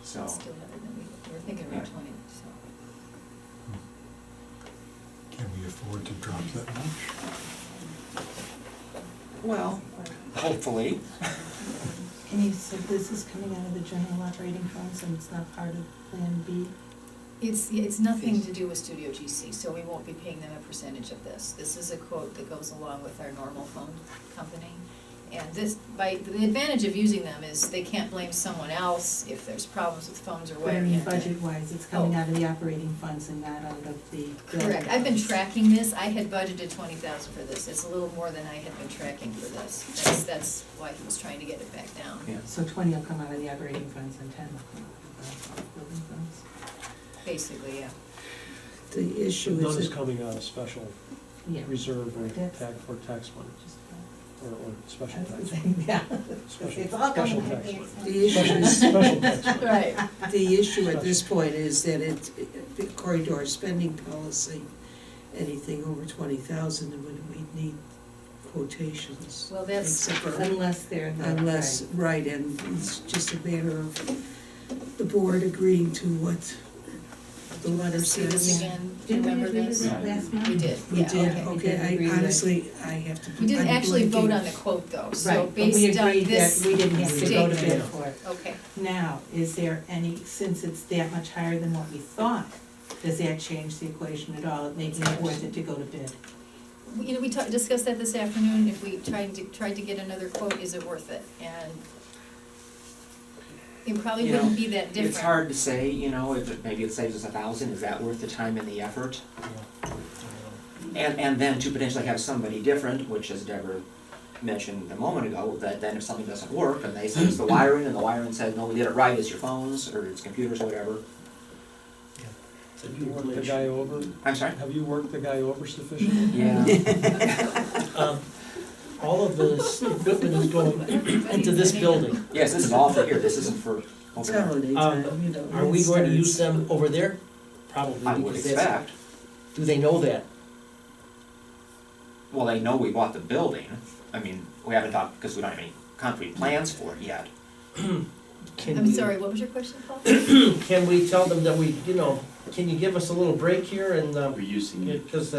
So, Still better than we were thinking around Yeah. 20, so. Can we afford to drop that much? well, hopefully. And you said this is coming out of the general operating funds and it's not part of Plan B? It's nothing to do with Studio GC, so we won't be paying them a percentage of this. This is a quote that goes along with our normal phone company. And this, the advantage of using them is they can't blame someone else if there's problems with phones or But I whatever. mean, budget-wise, it's coming Oh. out of the operating funds and not out of the building Correct, I've been funds. tracking this, I had budgeted 20,000 for this, it's a little more than I had been tracking for this. That's why he was trying to get it back down. Yeah. So 20 will come out of the operating funds and 10 will come out of the building funds. Basically, yeah. The issue None is is that coming out of special Yeah. reserve or That's- tax money, Just or special about- tax. That's the thing, yeah. Special- It's all special coming out of tax the money. the issue is, Special tax money. Right. the issue at this point is that according to our spending policy, anything over 20,000, we need quotations. Well, that's, Except for, Unless they're not. unless, right, and it's just a matter of the board agreeing to what the letter see this says. again, do you Didn't we remember agree to this? that last month? We did, We yeah, did, okay. We okay, didn't agree I to it. honestly, I have to. We didn't I'm actually vote blanking. on the quote though, so Right, but we based on agreed this that we didn't have to go to bid statement. for it. Okay, Now, is there any, since it's that much higher than what we thought, does that change the equation at all, making it worth it to go to bid? you know, we discussed that this afternoon, if we tried to get another quote, is it worth it? And it probably You know, wouldn't be that different. It's hard to say, you know, if maybe it saves us 1,000, is that worth the time and the effort? And then to potentially have somebody different, which as Deborah mentioned a moment ago, that then if something doesn't work and they say it's the wiring and the wiring says, no, we did it right, it's your phones or it's computers or whatever. Have you worked the guy over? I'm sorry? Have you worked the guy over sufficiently? Yeah, All of this equipment is going into this building. yes, this is all for here, this isn't for It's over there. holiday time, you know. Are we going to use them over there? Probably, I would because that's, expect, do they know that? well, they know we bought the building, I mean, we haven't talked, because we don't have any concrete plans for it yet. Can I'm we- sorry, what was your question, Paul? Can we tell them that we, can you give us a little break here and, We're using it. because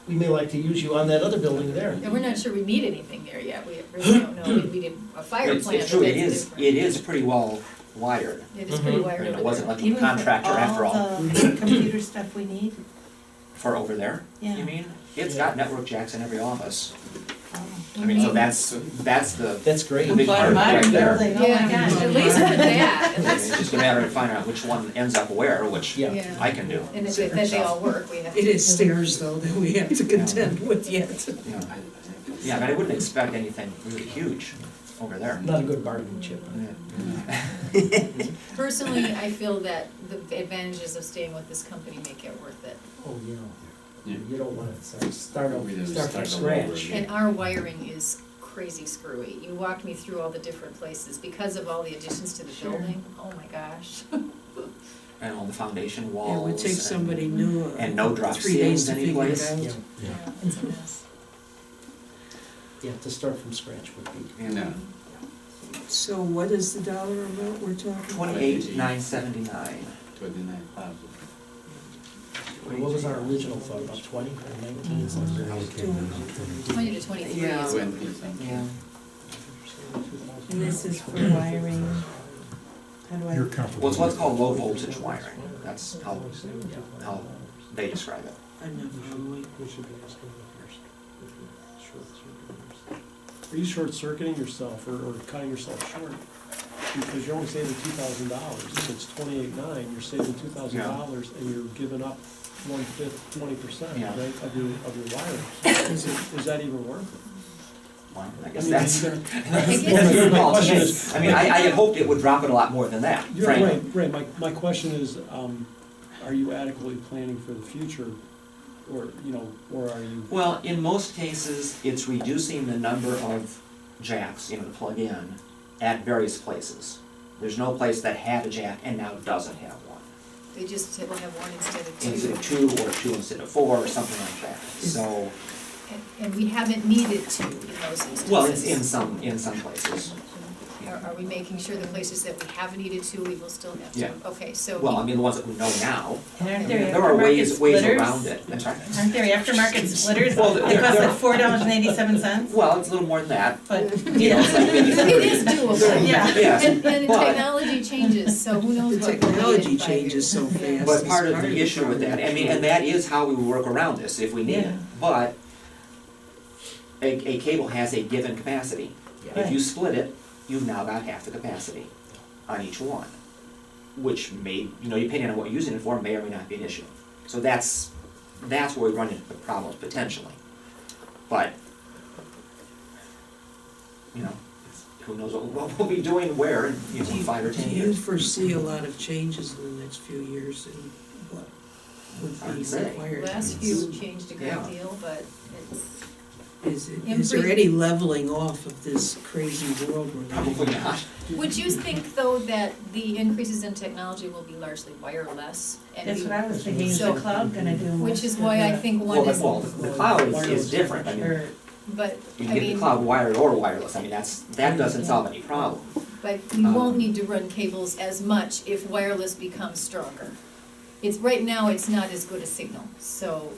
we may like to use you on that other building there. And we're not sure we need anything there yet, we really don't know, we did a fire It's plan, it's but true, that's different. it is pretty well wired, It is pretty Mhm. I wired mean, over it wasn't there. like a contractor after all. Even for all the computer stuff we need? For over there, Yeah. you mean? It's got network jacks in every office, Oh. I mean, so that's the That's great. The big part right Modern there. building, oh my Yeah, gosh. at least for that, at It's least, just a matter of finding out which one ends up where, which Yeah. yeah. I can do. And if they all work, we have to. It is stairs though that we have to contend with yet. Yeah. Yeah, but I wouldn't expect anything really huge over there. Not a good bargaining chip. Personally, I feel that the advantages of staying with this company make it worth it. Oh, Yeah. you don't want to start We just from start all over scratch. again. And our wiring is crazy screwy. You walked me through all the different places because of all the additions to the Sure. building. Oh my gosh. And all the foundation It walls. would take and- somebody new and no drop 3 days ceilings to figure it anyplace. out. Yeah, Yeah, it's a mess. yeah, to start from scratch would be. Yeah. No. So what is the dollar amount we're talking about? 28,979. 29,000. What was our original thought, about 20 or 19 something? Allocated about 20 to 23 Yeah. is. 20 something. Yeah. And this is for wiring, how do I? You're comfortable. Well, it's what's with called it. low voltage wiring. That's how they describe it. I'm not following. We should be asking them first. Short circuitors. Are you short circuiting yourself or cutting yourself short? Because you're only saving $2,000. If it's 28.9, you're saving $2,000 and you're giving up 1/5, 20%, Yeah. right, of your wiring. Is that even worth it? Well, I I guess mean, that's. you're gonna- I guess- That's your My call. question is- I mean, I had hoped it would drop it a lot more than that, You're frankly. right, my question is, are you adequately planning for the future? Or, or are you? Well, in most cases, it's reducing the number of jacks, to plug in at various places. There's no place that had a jack and now doesn't have one. They just will have one instead of two. Instead of 2 or 2 instead of 4 or something like that. So, And we haven't needed to in those instances. well, it's in some places, Are we making sure the places that we have needed to, we will still have to? Yeah. Okay, so. Well, I mean, the ones that we know now, And aren't there are ways splitters? around it. I'm sorry. Aren't there aftermarket splitters? Well, They there- cost there- like $4.87, Well, it's a little more than that. but, You know, yeah. it's like maybe It is doable. Yeah. Yes, And but- technology changes, so who knows The what we'll need in technology 5 changes years. so Yeah. fast. But part of the issue with that, I mean, and that is how we would work around this if we need it. Yeah. But a cable has a given capacity. If you split it, you've now got half the capacity on each one, which may, you know, depending on what you're using it for, may or may not be an issue. So that's where we run into the problems potentially. But, you know, who knows what we'll be doing where in, you know, in 5 or 10 Do you years. foresee a lot of changes in the next few years in what would Hard be to say. required? Last few changed a great Yeah. deal, but it's, Is there any leveling off of this crazy world we're living in? Probably not. would you think though that the increases in technology will be largely wireless? And That's be- what I was thinking, is So- the cloud gonna do most Which is of why I the- think one Well, is, the cloud is different. I mean, Or, but, you I can get the mean, cloud wired or wireless. I mean, that doesn't solve any problem. but we won't need to run cables as much if wireless becomes stronger. It's, right now, it's not as good a signal, so,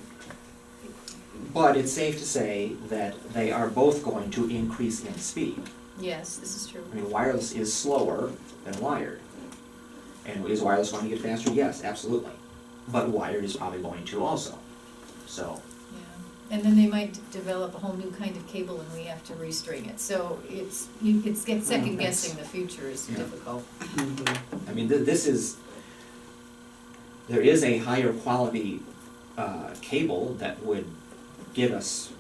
But it's safe to say that they are both going to increase in speed. yes, this is true. I mean, wireless is slower than wired. And is wireless going to get faster? Yes, absolutely. But wired is probably going to also. So, Yeah, and then they might develop a whole new kind of cable and we have to restring it, so you could get second guessing the future is Yeah. difficult. I mean, there is a higher quality cable that would give us,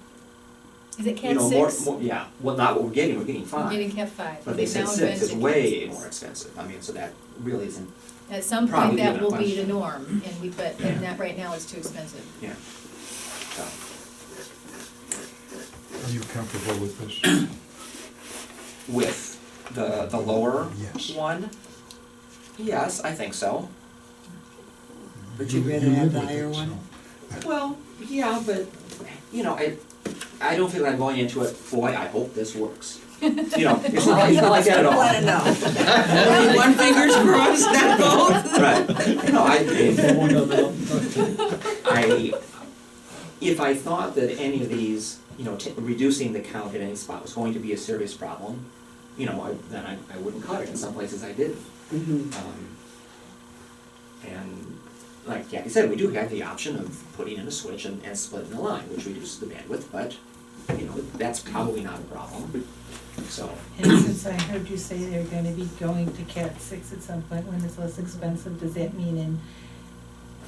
Is it you Cat know, 6? more, yeah, well, not what we're getting 5. We're getting Cat 5. But they They've said now 6 is invented way Cat 6. more expensive. I mean, so that really isn't, At some point, probably that even a will be the question. norm, and but not, right now, it's too expensive. yeah. So, Are you comfortable with this? with the lower Yes. one, yes, I think so. But you'd You rather live have the with higher it, one? so- Well, yeah, but, you know, I don't feel like I'm going into it, boy, I hope this works. You know, it's not like that at all. Only one finger's crossed, not both? Right, no, One of them. if I thought that any of these, you know, reducing the count at any spot was going to be a serious problem, you know, then I wouldn't cut it. In some places I didn't. Mhm. And like Kathy said, we do have the option of putting in a switch and splitting the line, which reduces the bandwidth, but, you know, that's probably not a problem, so. and since I heard you say they're gonna be going to Cat 6 at some point when it's less expensive, does that mean in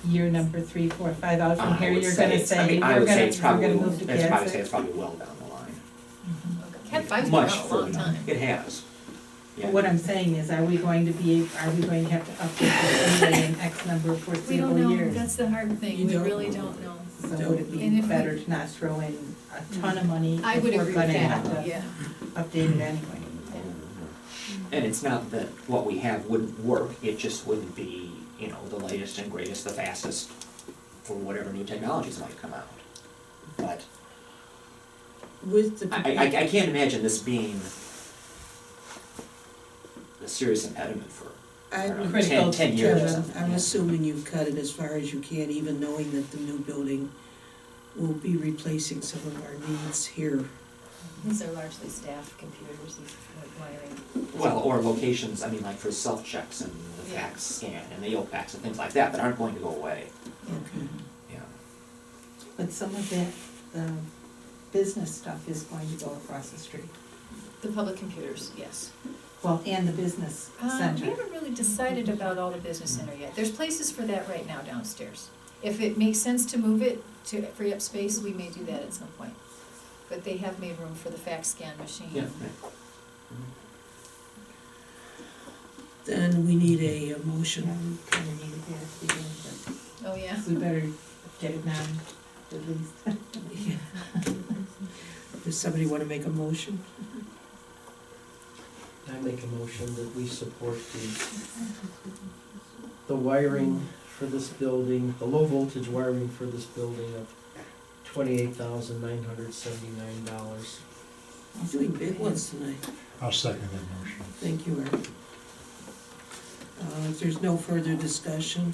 year number 3, 4, 5 out from I here, would you're say gonna it's- I say, mean, I we're would say gonna, it's we're probably, gonna move to it's Cat probably say 6? it's probably well down the line. Cat 5's been Much out a long further. time. It has. Yeah. But what I'm saying is, are we going to have to update this anyway in X number of We foreseeable don't know, years? that's the hard thing, You we don't really know. don't know. So would it And be if we- better to not throw in a ton of money I if would we're agree gonna with have that, to yeah. update it anyway? And it's not that what we have wouldn't work, it just wouldn't be, you know, the latest and greatest, the fastest for whatever new technologies might come out. But With the. I can't imagine this being a serious impediment for, I don't know, Critical 10 years or to- something. I'm yeah. assuming you've cut it as far as you can, even knowing that the new building will be replacing some of our needs here. These are largely staff computers, these wiring. Well, or locations, I mean, like for self-checks and the Yeah. fax scan and the OPACs and things like that, that aren't going to go away, Okay. yeah. But some of that, the business stuff is going to go across the street. The public computers, yes. Well, and the business We center. haven't really decided about all the business center yet. There's places for that right now downstairs. If it makes sense to move it to free up space, we may do that at some point. But they have made room for the fax scan machine. Yeah, right. Then we need a motion. Yeah, we kinda needed that at the beginning, Oh, yeah? but we better get it now, at least. Does somebody want to make a motion? I make a motion that we support the wiring for this building, the low voltage wiring for this building of $28,979. You're doing big ones tonight. I'll second that motion. Thank you, Art. If there's no further discussion,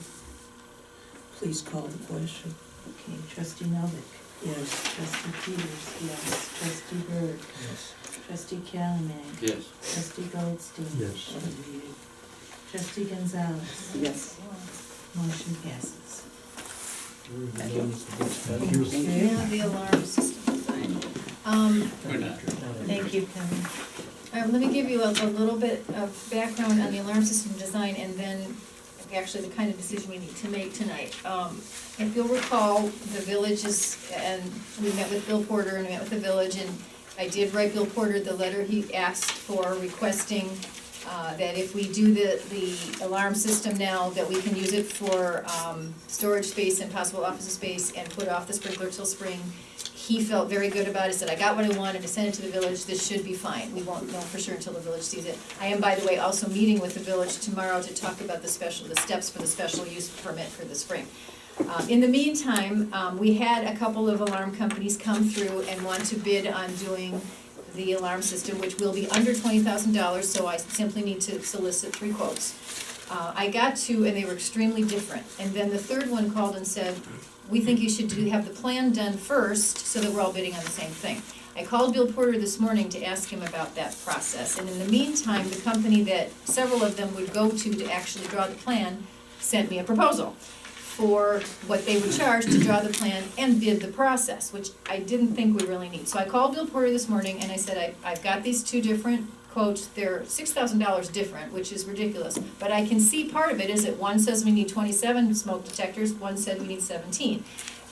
please call the question. Okay, trustee Novick, Yes. trustee Peters, yes, trustee Berg, Yes. trustee Calhoun, Yes. trustee Goldstein. Yes. At a meeting. Trustee Gonzalez. Yes. Motion passes. Thank you. Thank you. Okay. Now the alarm system design. We're not. Thank you, Kevin. Let me give you a little bit of background on the alarm system design and then actually the kind of decision we need to make tonight. If you'll recall, the village is, and we met with Bill Porter and we met with the village, and I did write Bill Porter the letter he asked for, requesting that if we do the alarm system now, that we can use it for storage space and possible office space and put off the sprinkler till spring. He felt very good about it, said, I got what I wanted, to send it to the village, this should be fine. We won't know for sure until the village sees it. I am, by the way, also meeting with the village tomorrow to talk about the steps for the special use permit for the spring. In the meantime, we had a couple of alarm companies come through and want to bid on doing the alarm system, which will be under $20,000, so I simply need to solicit 3 quotes. I got 2, and they were extremely different. And then the third one called and said, we think you should have the plan done first, so that we're all bidding on the same thing. I called Bill Porter this morning to ask him about that process, and in the meantime, the company that several of them would go to actually draw the plan sent me a proposal for what they would charge to draw the plan and bid the process, which I didn't think we really need. So I called Bill Porter this morning and I said, I've got these 2 different quotes, they're $6,000 different, which is ridiculous, but I can see part of it is that one says we need 27 smoke detectors, one said we need 17.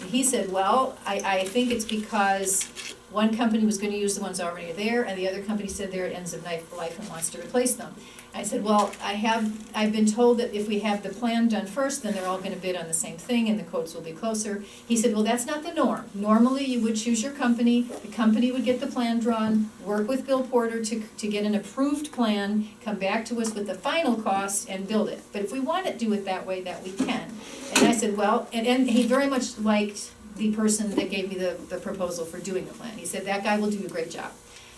And he said, well, I think it's because one company was gonna use the ones already there, and the other company said they're at ends of life and wants to replace them. I said, well, I've been told that if we have the plan done first, then they're all gonna bid on the same thing and the quotes will be closer. He said, well, that's not the norm. Normally, you would choose your company, the company would get the plan drawn, work with Bill Porter to get an approved plan, come back to us with the final cost and build it. But if we want to do it that way, that we can. And I said, well, and he very much liked the person that gave me the proposal for doing the plan. He said, that guy will do a great job.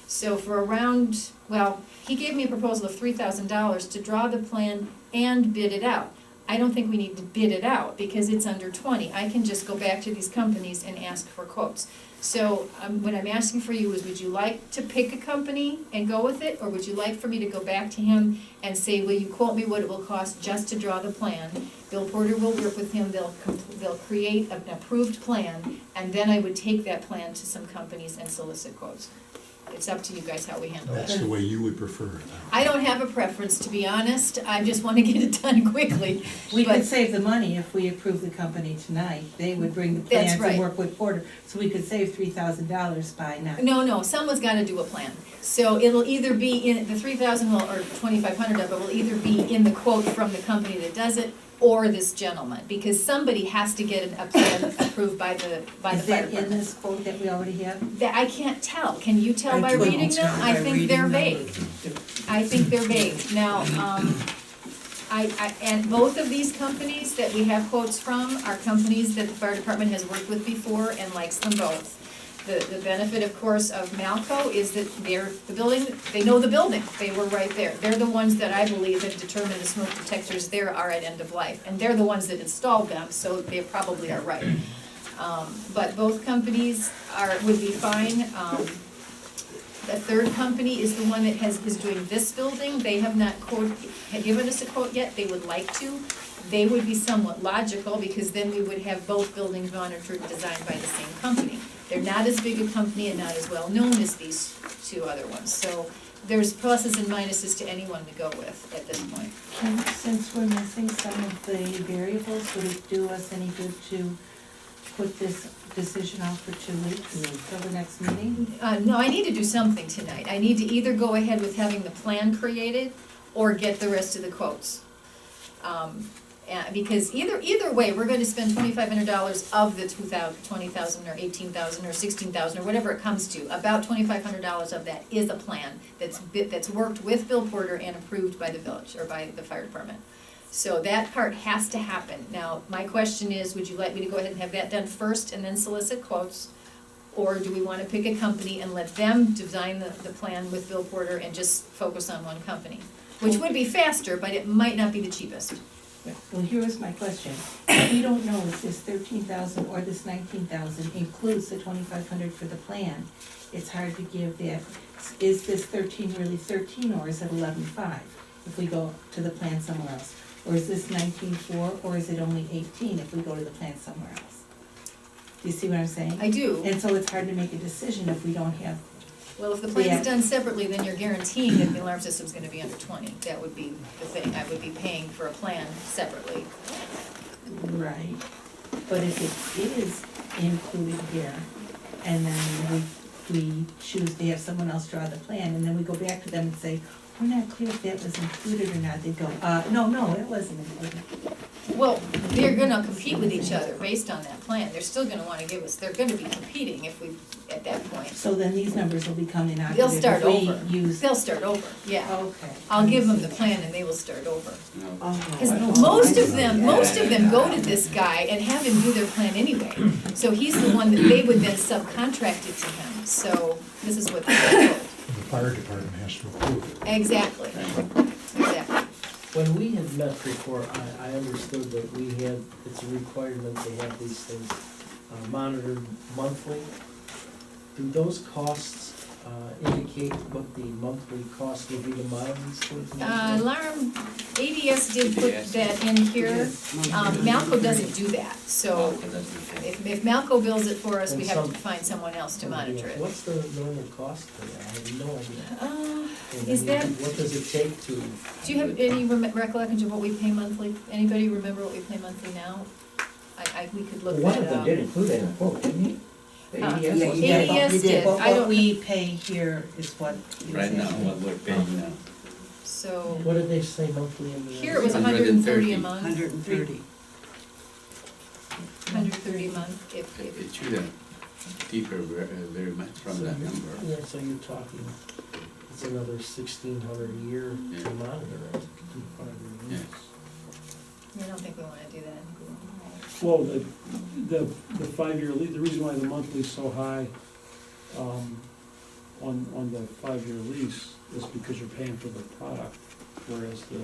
So for around, well, he gave me a proposal of $3,000 to draw the plan and bid it out. I don't think we need to bid it out because it's under 20. I can just go back to these companies and ask for quotes. So what I'm asking for you is, would you like to pick a company and go with it? Or would you like for me to go back to him and say, will you quote me what it will cost just to draw the plan? Bill Porter will work with him, they'll create an approved plan, and then I would take that plan to some companies and solicit quotes. It's up to you guys how we handle it. That's the way you would prefer it. I don't have a preference, to be honest, I just wanna get it done quickly. We But- could save the money if we approve the company tonight. They would bring the That's plans right. and work with Porter, so we could save $3,000 by now. No, someone's gotta do a plan. So it'll either be in, the 3,000 will, or 2,500 of it will either be in the quote from the company that does it, or this gentleman, because somebody has to get a plan approved by the fire Is that in department. this quote that we already have? That, I can't tell, can you tell I by couldn't reading them? tell I by think reading they're them. vague. I think they're vague. Now, and both of these companies that we have quotes from are companies that the fire department has worked with before and likes them both. The benefit, of course, of Malco is that they're the building, they know the building, they were right there. They're the ones that I believe have determined the smoke detectors there are at end of life, and they're the ones that installed them, so they probably are right. But both companies would be fine. The third company is the one that is doing this building. They have not given us a quote yet, they would like to. They would be somewhat logical, because then we would have both buildings monitored and designed by the same company. They're not as big a company and not as well known as these 2 other ones. So there's pluses and minuses to anyone to go with at this point. Since we're missing some of the variables, would it do us any good to put this decision out for 2 weeks till the next meeting? No, I need to do something tonight. I need to either go ahead with having the plan created or get the rest of the quotes. Because either way, we're gonna spend $2,500 of the 20,000 or 18,000 or 16,000 or whatever it comes to. About $2,500 of that is a plan that's worked with Bill Porter and approved by the village or by the fire department. So that part has to happen. Now, my question is, would you like me to go ahead and have that done first and then solicit quotes? Or do we wanna pick a company and let them design the plan with Bill Porter and just focus on one company? Which would be faster, but it might not be the cheapest. Well, here is my question. If we don't know if this 13,000 or this 19,000 includes the 2,500 for the plan, it's hard to give that, is this 13 really 13 or is it 11.5 if we go to the plan somewhere else? Or is this 19.4 or is it only 18 if we go to the plan somewhere else? Do you see what I'm saying? I do. And so it's hard to make a decision if we don't have, Well, if the plan's Yeah. done separately, then you're guaranteeing that the alarm system's gonna be under 20. That would be the thing. I would be paying for a plan separately. right, but if it is included here, and then we choose to have someone else draw the plan, and then we go back to them and say, we're not clear if that was included or not, they go, no, it wasn't included. Well, they're gonna compete with each other based on that plan. They're still gonna wanna give us, they're gonna be competing if we, at that point. So then these numbers will become They'll inoperative start if we over. use. They'll start over, yeah. Okay. I'll give them the plan and they will start over. No. Because Oh, most of them go to this guy and have him do their plan anyway. So he's the one that they would then subcontract it to him. So this is what they're told. The fire department has to approve it. Exactly, exactly. When we had met before, I understood that we had, it's a requirement to have these things monitored monthly. Do those costs indicate what the monthly cost would be to monitor these things? Alarm, ADS did put that in here. Malco doesn't do that, so if Malco bills it for us, we have to find someone else to monitor it. What's the normal cost for that? I have no idea. And Is then that, what does it take to? do you have any recollection of what we pay monthly? Anybody remember what we pay monthly now? We could look One that of them up. did include that in the quote, didn't he? The Huh. ADS Yeah, was- he did. ADS did, But I what don't, we pay here is what. you Right now, said. what we're paying now. so, What did they say monthly in the? here it was 130 a month, 130. 130 a month, if, It should have deeper very much from that number. Yeah, so you're talking, it's another 1,600 a year Yeah. to monitor it. Yes. I don't think we wanna do that. Well, the 5-year lease, the reason why the monthly's so high, on the 5-year lease is because you're paying for the product, whereas the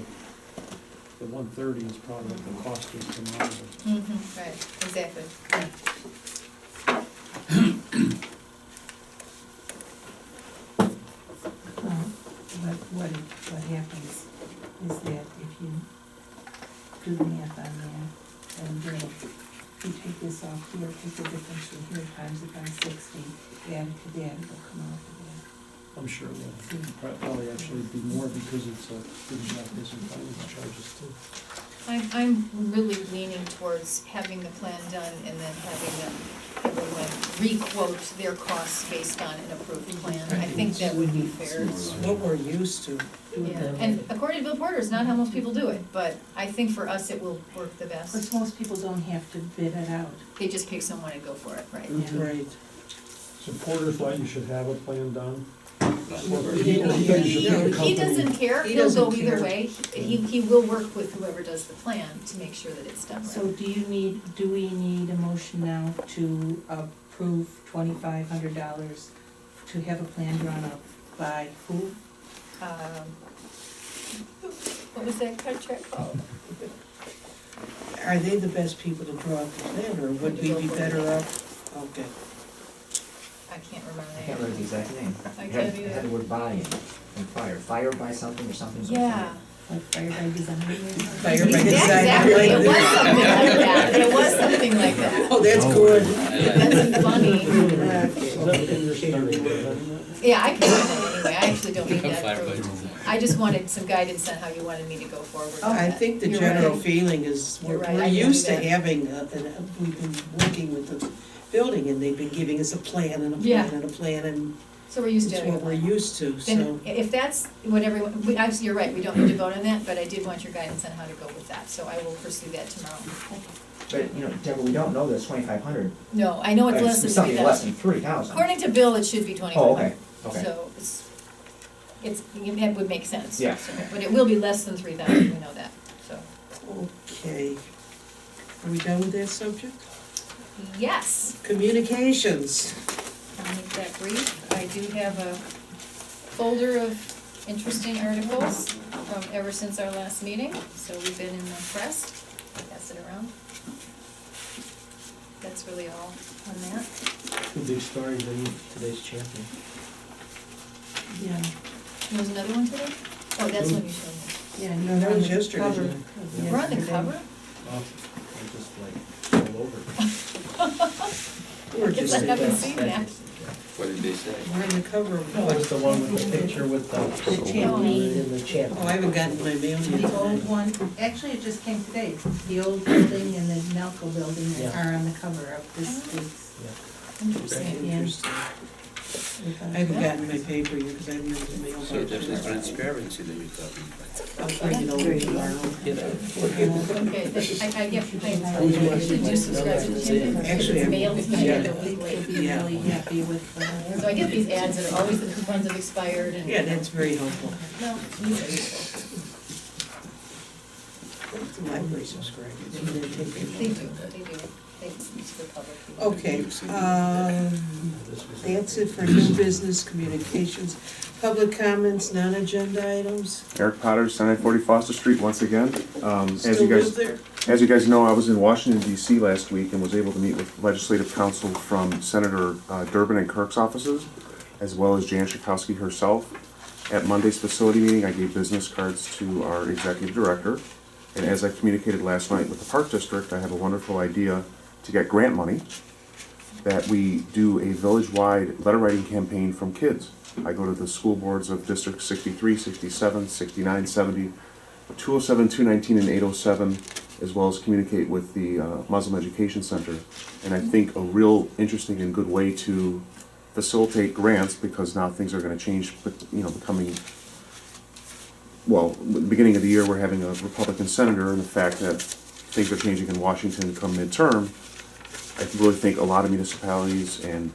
130 is probably what the cost is to monitor. Mm-hmm, right, exactly. What happens is that if you do the math on that, and you take this off here, take the difference from here, times it by 60, add it to that, it'll come out to that. I'm sure it will probably actually be more because it's giving back this in finance charges too. I'm really leaning towards having the plan done and then having them, everyone re-quote their costs based on an approved plan. I think that would be fair. It's what we're used to. Yeah, and according to Bill Porter, it's not how most people do it, but I think for us it will work the Because best. most people don't have to bid it out. They just pick someone and go for it, right? Yeah. Right. So Porter thought you should have a plan done? He He doesn't care, He he'll doesn't go either care. way. He will work with whoever does the plan to make sure that it's done So right. do we need a motion now to approve $2,500 to have a plan drawn up by who? What was that contract called? Are they the best people to draw up the plan, or would we be better off? Okay. I can't remember I the name. can't remember the exact name. I It can't had- it had the word buy in, and fire by something or something. Yeah. Like Fire by Design? Fire by Design. Exactly, it was something like that, it was something like that. Oh, that's good. That's funny. Is that in your starting with Yeah, I can do that anyway, I actually don't need that Fire by approved. design. I just wanted some guidance on how you wanted me to go forward with I that. think the You're general right. feeling is, You're we're right, I we're can do used to that. having, we've been working with the building, and they've been giving us a plan and a Yeah. plan and a plan, and So we're used it's to having what a we're plan. used to, so. Then, if that's what everyone, actually, you're right, we don't need to vote on that, but I did want your guidance on how to go with that, so I will pursue that tomorrow. But, you know, Deborah, we don't know that it's 2,500. No, I know it's less than Something less 3,000. than 3,000. According to Bill, it should be 2,500. Oh, okay, okay. So it would make sense. Yeah. So, but it will be less than 3,000, we know that, so. Okay. Are we done with that subject? Yes, Communications. brief. I do have a folder of interesting articles from ever since our last meeting, so we've been in the press. Pass it around. That's really all on that. Two big stories in today's champion. Yeah, There's another one today? Oh, that's when you showed me. yeah. No, that was yesterday. Cover. We're on the cover? Oh, I just like all over. We're Guess just, I haven't we're seen that. What did they say? in the cover of No, what? it's the one with the picture with the champion. in the champion. Oh, I haven't gotten my mail yet. The old one, actually, it just came today, the old building and the Nalco building Yeah. are on the cover of this week's. Interesting. Yeah. Interesting. I haven't gotten my paper yet because I haven't got the mail. So there's this transparency that you're talking about. I'll bring it over tomorrow. Okay, I get, I usually do subscribe to the champion. Actually, It's I'm- mailed to me yeah. the week We'll late. be really happy with, So I get these ads that are always the coupons have expired and. Yeah, that's very helpful. No, these are useful. The library subscribers. They do. It's for public. people. Okay, that's it for new business communications. Public comments, non-agenda items. Eric Potter, 940 Foster Street, once again. As Still you live guys, there? as you guys know, I was in Washington DC last week and was able to meet with legislative counsel from Senator Durbin and Kirk's offices, as well as Jan Schakowsky herself. At Monday's facility meeting, I gave business cards to our executive director. And as I communicated last night with the Park District, I have a wonderful idea to get grant money, that we do a village-wide letter writing campaign from kids. I go to the school boards of District 63, 67, 69, 70, 207, 219, and 807, as well as communicate with the Muslim Education Center. And I think a real interesting and good way to facilitate grants, because now things are gonna change, but, you know, the beginning of the year, we're having a Republican senator, and the fact that things are changing in Washington come midterm, I really think a lot of municipalities and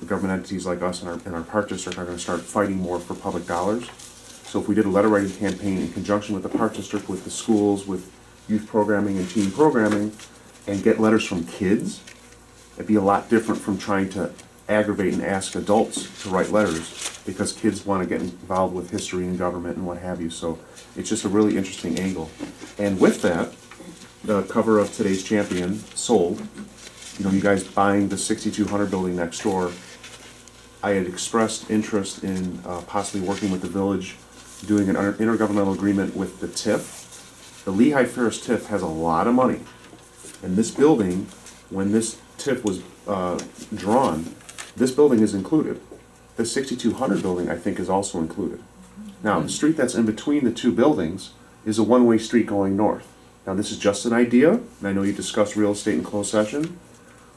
government entities like us and our Park District are gonna start fighting more for public dollars. So if we did a letter writing campaign in conjunction with the Park District, with the schools, with youth programming and teen programming, and get letters from kids, it'd be a lot different from trying to aggravate and ask adults to write letters, because kids wanna get involved with history and government and what have you. So it's just a really interesting angle. And with that, the cover of today's champion sold. You know, you guys buying the 6200 building next door, I had expressed interest in possibly working with the village, doing an intergovernmental agreement with the TIF. The Lehigh Ferris TIF has a lot of money. And this building, when this TIF was drawn, this building is included. The 6200 building, I think, is also included. Now, the street that's in between the two buildings is a one-way street going north. Now, this is just an idea, and I know you discussed real estate in closed session.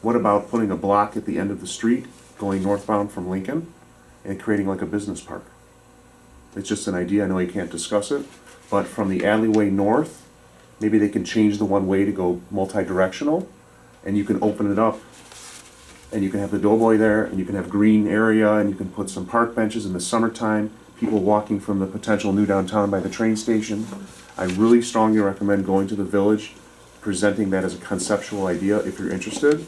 What about putting a block at the end of the street, going northbound from Lincoln, and creating like a business park? It's just an idea, I know you can't discuss it, but from the alleyway north, maybe they can change the one-way to go multi-directional, and you can open it up, and you can have the Doughboy there, and you can have green area, and you can put some park benches in the summertime, people walking from the potential new downtown by the train station. I really strongly recommend going to the village, presenting that as a conceptual idea if you're interested,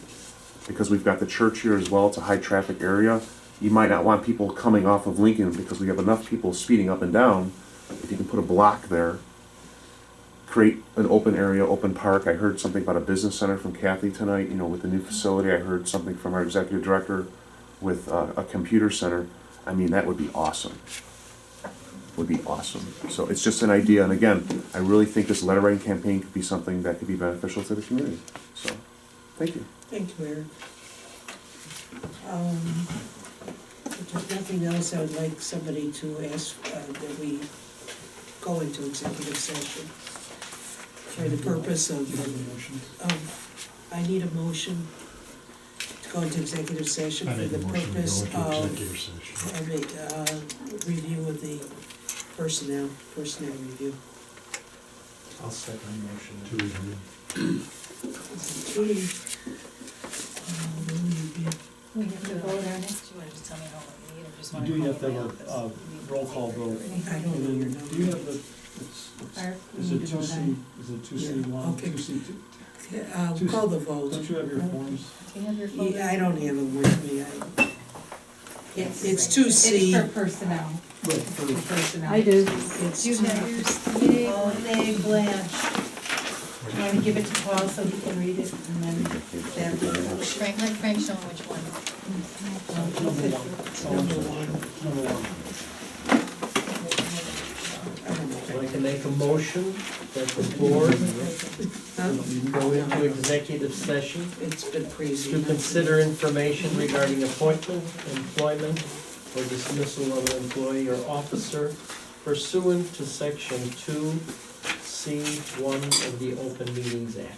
because we've got the church here as well. It's a high traffic area. You might not want people coming off of Lincoln because we have enough people speeding up and down. If you can put a block there, create an open area, open park. I heard something about a business center from Kathy tonight, you know, with the new facility. I heard something from our executive director with a computer center. I mean, that would be awesome. Would be awesome. So it's just an idea, and again, I really think this letter writing campaign could be something that could be beneficial to the community. So, thank you. Thank you, Eric. If there's nothing else, I would like somebody to ask that we go into executive session for the purpose of, I need a motion to go into executive session I for make a the motion to go purpose into of executive session. review of the personnel review. I'll second the motion. To review. Okay. We have to vote on it. Do you wanna just tell me how long we need, or just You wanna do call have to the have a office? roll call vote. I don't know your Do you number. have the, it's, Art, we is need it to two vote C, on. is it two C Yeah, one, okay. two C two? Call the vote. Don't you have your forms? Do you have your phone? Yeah, I don't have them with me. It's 2C. It's for personnel, Right, for for- personnel. I do. It's Do you two- have yours? Yay. Oh, thank Blanche. You wanna give it to Paul so he can read it and then that. Frank, let Frank show him which one. Number one. Number one. Number one. I'd like to make a motion that the board go into executive session It's been crazy. to consider information regarding appointment, employment, or dismissal of an employee or officer pursuant to section 2C1 of the Open Meetings Act.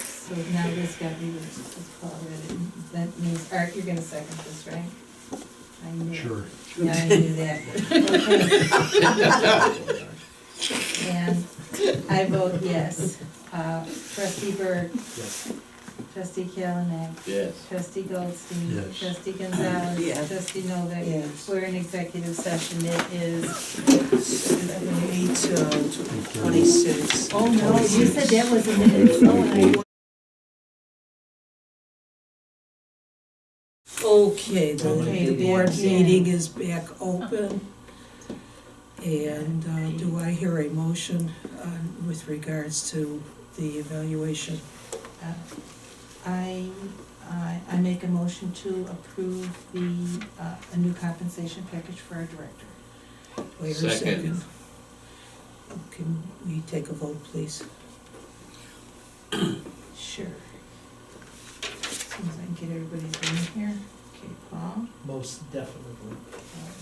So now this got reversed, because Paul read it. That means, Art, you're gonna second this, right? I knew it. Sure. Yeah, I knew that. Okay. And I vote yes. Trustee Berg, Yes. trustee Calhoun, Yes. trustee Goldstein, Yes. trustee Gonzalez, Yes. trustee Novak. Yes. We're in executive session. It is, 8:26. oh no, you said that was a minute. Oh, and I Okay, Okay, the board back in. meeting is back open. And do I hear a motion with regards to the evaluation? I make a motion to approve a new compensation package for our director. Wait a Second. second. Can we take a vote, please? Sure. As soon as I can get everybody's name here. Okay, Paul, Most definitely.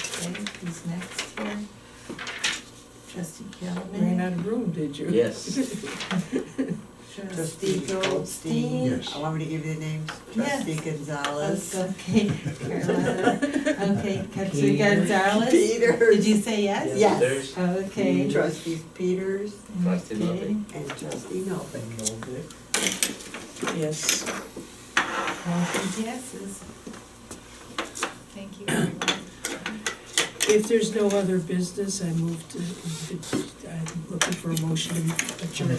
okay, who's next here? Trustee Ran Kelman, out of room, did you? Yes. trustee Goldstein. Yes. I want me to give you the names. Yes. Trustee Gonzalez. Okay, Carlotta, okay, trustee Gonzalez. Peters. Did you say yes? Yes. Okay. Trustees Peters Trustee Okay. Novak. and trustee Novak. Yes. Motion passes. Thank you, everyone. If there's no other business, I'm looking for a motion to adjourn.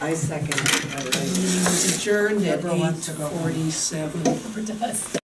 I second. Meeting is adjourned at Deborah wants to go home. 8:47. We're done.